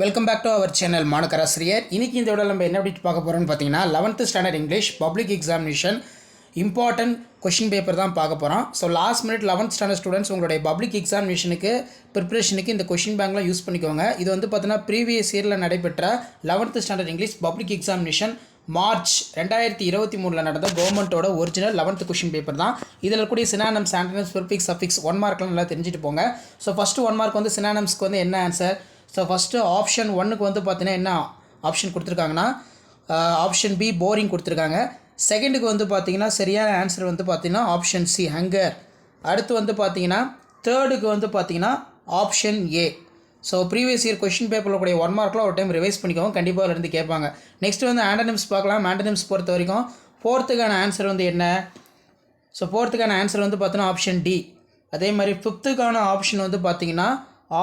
Welcome back to our channel மாணக்கராசிரியர். இன்றைக்கி இந்த விட நம்ம என்ன அப்படி பார்க்க போகிறோம்னு பார்த்தீங்கன்னா 11th standard English public examination important question paper தான் பார்க்க போகிறோம். So last minute 11th standard students உங்களுடைய பப்ளிக் எக்ஸாமினேஷனுக்கு ப்ரிப்பரேஷனுக்கு இந்த கொஷின் பேங்க்லாம் யூஸ் பண்ணிக்கோங்க. இது வந்து பார்த்தீங்கன்னா ப்ரீவியஸ் இயரில் நடைபெற்ற 11th standard English public examination March 2023 நடந்த கவர்மெண்ட்டோட ஒரிஜினல் 11th கொஷின் பேப்பர் தான். இதில் இருக்கக்கூடிய சினானம்ஸ், ஆண்டனிம்ஸ், ப்ரிஃபிக்ஸ், சஃபிக்ஸ் 1 மார்க்லாம் நல்லா தெரிஞ்சுட்டு போங்க. ஸோ ஃபஸ்ட்டு 1 மார்க் வந்து சினானம்ஸ்க்கு வந்து என்ன ஆன்சர். ஸோ ஃபஸ்ட்டு ஆப்ஷன் 1க்கு வந்து பார்த்தீங்கன்னா என்ன ஆப்ஷன் கொடுத்துருக்காங்கன்னா ஆப்ஷன் பி போரிங் கொடுத்துருக்காங்க. செகண்டுக்கு வந்து பார்த்தீங்கன்னா சரியான ஆன்சர் வந்து பார்த்தீங்கன்னா ஆப்ஷன் சி ஹங்கர். அடுத்து வந்து பார்த்தீங்கன்னா தேர்டுக்கு வந்து பார்த்தீங்கன்னா ஆப்ஷன் ஏ. ஸோ ப்ரீவியஸ் இயர் கொஷின் பேப்பரில் கூடிய 1 மார்க்கில் ஒரு டைம் ரிவைஸ் பண்ணிக்கோங்க, கண்டிப்பாக இருந்து கேட்பாங்க. நெக்ஸ்ட்டு வந்து ஆண்டனிம்ஸ் பார்க்கலாம். ஆண்டனிம்ஸ் பொறுத்த வரைக்கும் ஃபோர்த்துக்கான ஆன்சர் வந்து என்ன. ஸோ ஃபோர்த்துக்கான ஆன்சர் வந்து பார்த்தீங்கன்னா ஆப்ஷன் டி. அதே மாதிரி ஃபிஃப்த்துக்கான ஆப்ஷன் வந்து பார்த்தீங்கன்னா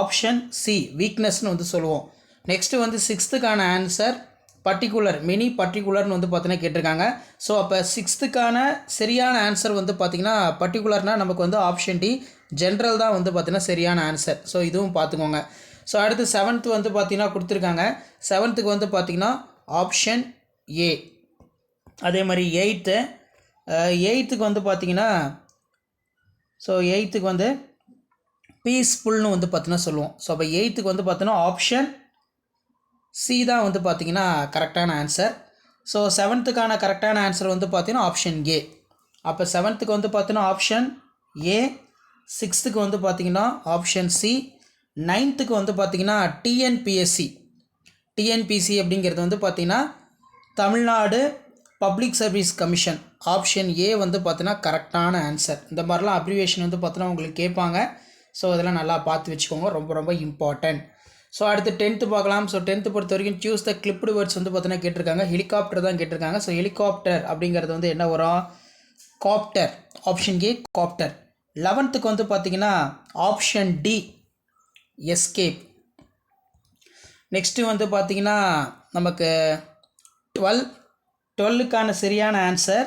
ஆப்ஷன் சி வீக்னஸ்னு வந்து சொல்லுவோம். நெக்ஸ்ட்டு வந்து சிக்ஸ்த்துக்கான ஆன்சர் பர்டிகுலர், மினி பர்டிகுலர்னு வந்து பார்த்தீங்கன்னா கேட்டிருக்காங்க. ஸோ அப்போ சிக்ஸ்த்துக்கான சரியான ஆன்சர் வந்து பார்த்திங்கன்னா பர்டிகுலர்னால் நமக்கு வந்து ஆப்ஷன் டி ஜென்ரல் தான் வந்து பார்த்திங்கன்னா சரியான ஆன்சர். ஸோ இதுவும் பார்த்துக்கோங்க. ஸோ அடுத்து 7th வந்து பார்த்திங்கன்னா கொடுத்துருக்காங்க. 7th வந்து பார்த்திங்கன்னா ஆப்ஷன் ஏ. அதே மாதிரி 8th வந்து பார்த்திங்கன்னா ஸோ 8th வந்து பீஸ்ஃபுல்னு வந்து பார்த்தீங்கன்னா சொல்லுவோம். ஸோ அப்போ 8th வந்து பார்த்தீங்கன்னா ஆப்ஷன் சி தான் வந்து பார்த்தீங்கன்னா கரெக்டான ஆன்சர். ஸோ 7th கரெக்டான ஆன்சர் வந்து பார்த்தீங்கன்னா ஆப்ஷன் ஏ. அப்போ 7th வந்து பார்த்தீங்கன்னா ஆப்ஷன் ஏ, 6th வந்து பார்த்தீங்கன்னா ஆப்ஷன் சி, 9th வந்து பார்த்தீங்கன்னா டிஎன்பிஎஸ்சி அப்படிங்கிறது வந்து பார்த்தீங்கன்னா Tamil Nadu public service commission. Option A வந்து பார்த்தீங்கன்னா கரெக்டான ஆன்சர். இந்த மாதிரிலாம் அப்ரிவேஷன் வந்து பார்த்தீங்கன்னா உங்களுக்கு கேட்பாங்க. ஸோ அதெல்லாம் நல்லா பார்த்து வச்சுக்கோங்க, ரொம்ப ரொம்ப இம்பார்ட்டன்ட். ஸோ அடுத்து 10th பார்க்கலாம். ஸோ 10th பொறுத்த வரைக்கும் சூஸ் த கிளிப்டு வேர்ட்ஸ் வந்து பார்த்தீங்கன்னா கேட்டிருக்காங்க. ஹெலிகாப்டர் தான் கேட்டிருக்காங்க. ஸோ ஹெலிகாப்டர் அப்படிங்கிறது வந்து என்ன வரும், copter. Option A copter. 11th வந்து பார்த்தீங்கன்னா ஆப்ஷன் டி எஸ்கேப். நெக்ஸ்ட்டு வந்து பார்த்தீங்கன்னா நமக்கு 12க்கான சரியான ஆன்சர்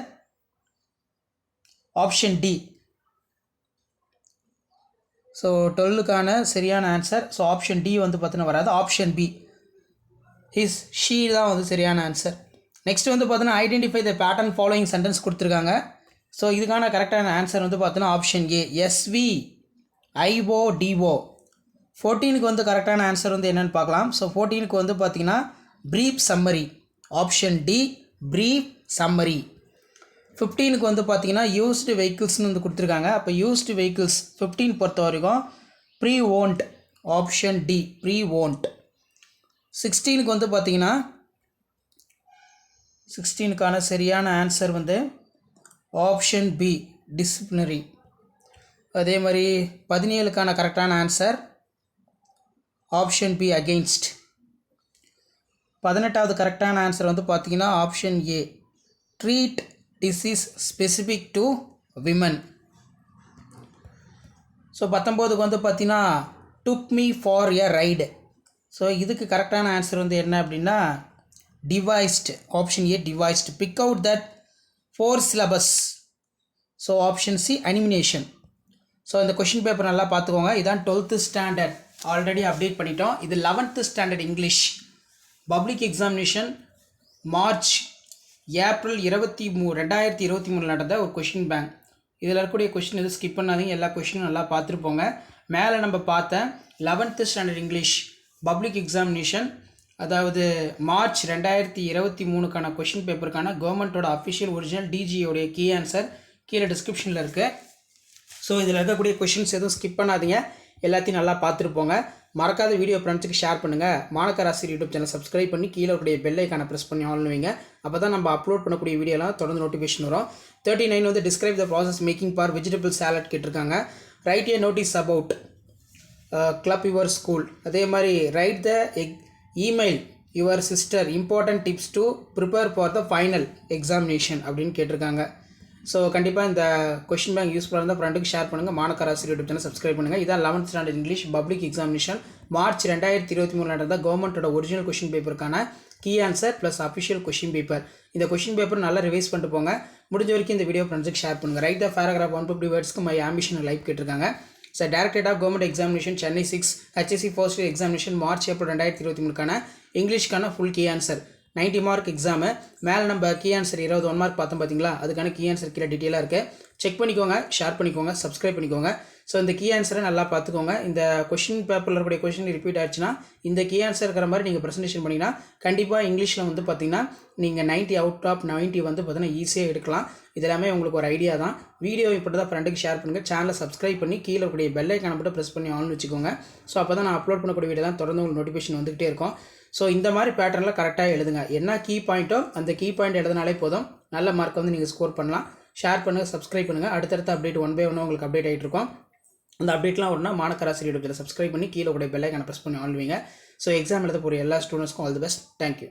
ஆப்ஷன் டி. ஸோ 12க்கான சரியான ஆன்சர் ஸோ ஆப்ஷன் டி வந்து பார்த்தீங்கன்னா வராது, ஆப்ஷன் பி ஷீ தான் வந்து சரியான ஆன்சர். நெக்ஸ்ட் வந்து பார்த்தீங்கன்னா identify the pattern following sentence கொடுத்துருக்காங்க. ஸோ இதுக்கான கரெக்டான ஆன்சர் வந்து பார்த்தீங்கன்னா ஆப்ஷன் ஏ SVIODO. 14க்கு வந்து கரெக்டான ஆன்சர் வந்து என்னென்னு பார்க்கலாம். ஸோ 14க்கு வந்து பார்த்தீங்கன்னா brief summary. Option D brief summary. 15க்கு வந்து பார்த்தீங்கன்னா யூஸ்டு வெஹிக்கிள்ஸ்னு வந்து கொடுத்துருக்காங்க. அப்போ யூஸ்டு வெஹிக்கிள்ஸ் 15 பொறுத்த வரைக்கும் pre owned. Option D pre owned. 16க்கு வந்து பார்த்தீங்கன்னா 16க்கான சரியான ஆன்சர் வந்து ஆப்ஷன் பி டிசிப்ளினரி. அதே மாதிரி 17க்கான கரெக்டான ஆன்சர் ஆப்ஷன் பி அகெயின்ஸ்ட். 18வது கரெக்டான ஆன்சர் வந்து பார்த்தீங்கன்னா option A treat disease specific to women. So 19க்கு வந்து பார்த்தீங்கன்னா took me for a ride. So இதுக்கு கரெக்டான ஆன்சர் வந்து என்ன அப்படின்னா devised. Option A devised. Pick out that 4 syllables. So option C அனிமினேஷன். ஸோ இந்த கொஷின் பேப்பர் நல்லா பார்த்துக்கோங்க. இதான் 12th ஸ்டாண்டர்ட் ஆல்ரெடி அப்டேட் பண்ணிட்டோம். இது 11th standard English public examination March April 2023 நடந்த ஒரு கொஷின் பேங்க். இதில் இருக்கக்கூடிய கொஷின் எதுவும் ஸ்கிப் பண்ணாதீங்க, எல்லா கொஷினும் நல்லா பார்த்துருப்போங்க. மேலே நம்ம பார்த்த 11th standard English public examination அதாவது மார்ச் 2023 கொஷின் பேப்பருக்கான கவர்மெண்ட்டோட அஃபிஷியல் ஒரிஜினல் டிஜியோடைய கீ ஆன்சர் கீழே டிஸ்கிரிப்ஷனில் இருக்குது. ஸோ இதில் இருக்கக்கூடிய கொஷின்ஸ் எதுவும் ஸ்கிப் பண்ணாதீங்க, எல்லாத்தையும் நல்லா பார்த்துருப்போங்க. மறக்காத வீடியோ ஃப்ரெண்ட்ஸுக்கு ஷேர் பண்ணுங்கள். மாணக்கராசி யூடியூப் சேனல் சப்ஸ்கிரைப் பண்ணி கீழே இருக்கக்கூடிய பெல் ஐக்கானை ப்ரெஸ் பண்ணி ஆன் வைங்க. அப்போ தான் நம்ம அப்லோட் பண்ணக்கூடிய வீடியோலாம் தொடர்ந்து நோட்டிஃபிகேஷன் வரும். 39 வந்து describe the process making for vegetable salad கேட்டிருக்காங்க. Write a notice about club your school. அதே மாதிரி write the email your sister important tips to prepare for the final examination அப்படின்னு கேட்டிருக்காங்க. ஸோ கண்டிப்பாக இந்த கொஷின் பேங்க் யூஸ்ஃபுல்லாக இருந்தால் ஃப்ரெண்டுக்கு ஷேர் பண்ணுங்கள். மாணக்கராசி யூடியூப் சேனல் சப்ஸ்கிரைப் பண்ணுங்கள். இதான் 11th standard English public examination March 2023 நடந்த கவர்மெண்ட்டோட ஒரிஜினல் கொஷின் பேப்பருக்கான key answer plus official question paper. இந்த கொஷின் பேப்பர் நல்லா ரிவைஸ் பண்ணிட்டு போங்க. முடிஞ்ச வரைக்கும் இந்த வீடியோ ஃப்ரெண்ட்ஸுக்கு ஷேர் பண்ணுங்கள். ரைட் த பேராகிராஃப் 150 வேர்ட்ஸ்க்கு மை ஆம்பிஷன் லைக் கேட்டிருக்காங்க. Sir directorate of government examination Chennai 6 HSC first examination March April 2023 இங்கிலீஷ்க்கான full key answer 90 mark exam. மேலே நம்ம கீ ஆன்சர் 21 மார்க் பார்த்தோம் பார்த்தீங்களா, அதுக்கான கீ ஆன்சர் கீழே டீட்டெயிலாக இருக்குது. செக் பண்ணிக்கோங்க, ஷேர் பண்ணிக்கோங்க, சப்ஸ்கிரைப் பண்ணிக்கோங்க. ஸோ இந்த கீ ஆன்சரை நல்லா பார்த்துக்கோங்க. இந்த கொஷின் பேப்பரில் இருக்கக்கூடிய கொஷின் ரிப்பீட் ஆச்சுன்னா இந்த கீ ஆன்சர் இருக்கிற மாதிரி நீங்கள் ப்ரெசன்டேஷன் பண்ணிங்கன்னா கண்டிப்பாக இங்கிலீஷில் வந்து பார்த்தீங்கன்னா நீங்கள் 90 அவுட் ஆஃப் 90 வந்து பார்த்தீங்கன்னா ஈஸியாக எடுக்கலாம். இது எல்லாமே உங்களுக்கு ஒரு ஐடியா தான். வீடியோ இப்படி தான் ஃப்ரெண்டுக்கு ஷேர் பண்ணுங்கள். சேனலை சப்ஸ்கிரைப் பண்ணி கீழே இருக்கக்கூடிய பெல் ஐக்கானை மட்டும் ப்ரெஸ் பண்ணி ஆன் வச்சுக்கோங்க. ஸோ அப்போ தான் நான் அப்லோட் பண்ணக்கூடிய வீடியோ தான் தொடர்ந்து உங்களுக்கு நோட்டிஃபிகேஷன் வந்துகிட்டே இருக்கும். ஸோ இந்த மாதிரி பேட்டர்னில் கரெக்டாக எழுதுங்க. என்ன கீ பாயிண்ட்டோ அந்த கீ பாயிண்ட் எழுதினாலே போதும், நல்ல மார்க்கை வந்து நீங்கள் ஸ்கோர் பண்ணலாம். ஷேர் பண்ணுங்கள், சப்ஸ்கிரைப் பண்ணுங்கள். அடுத்தடுத்த அப்டேட் 1 by 1 உங்களுக்கு அப்டேட் ஆகிட்டு இருக்கும். அந்த அப்டேட்லாம் ஒன்றா மாணக்கராசிரியர் யூடியூப்ல சப்ஸ்கிரைப் பண்ணி கீழே கூட பெல் ஐக்கானை ப்ரெஸ் பண்ணி ஆன் வைங்க. ஸோ எக்ஸாம் எழுத போகிற எல்லா ஸ்டூடெண்ட்ஸ்க்கும் ஆல் தி பெஸ்ட். தேங்க்யூ.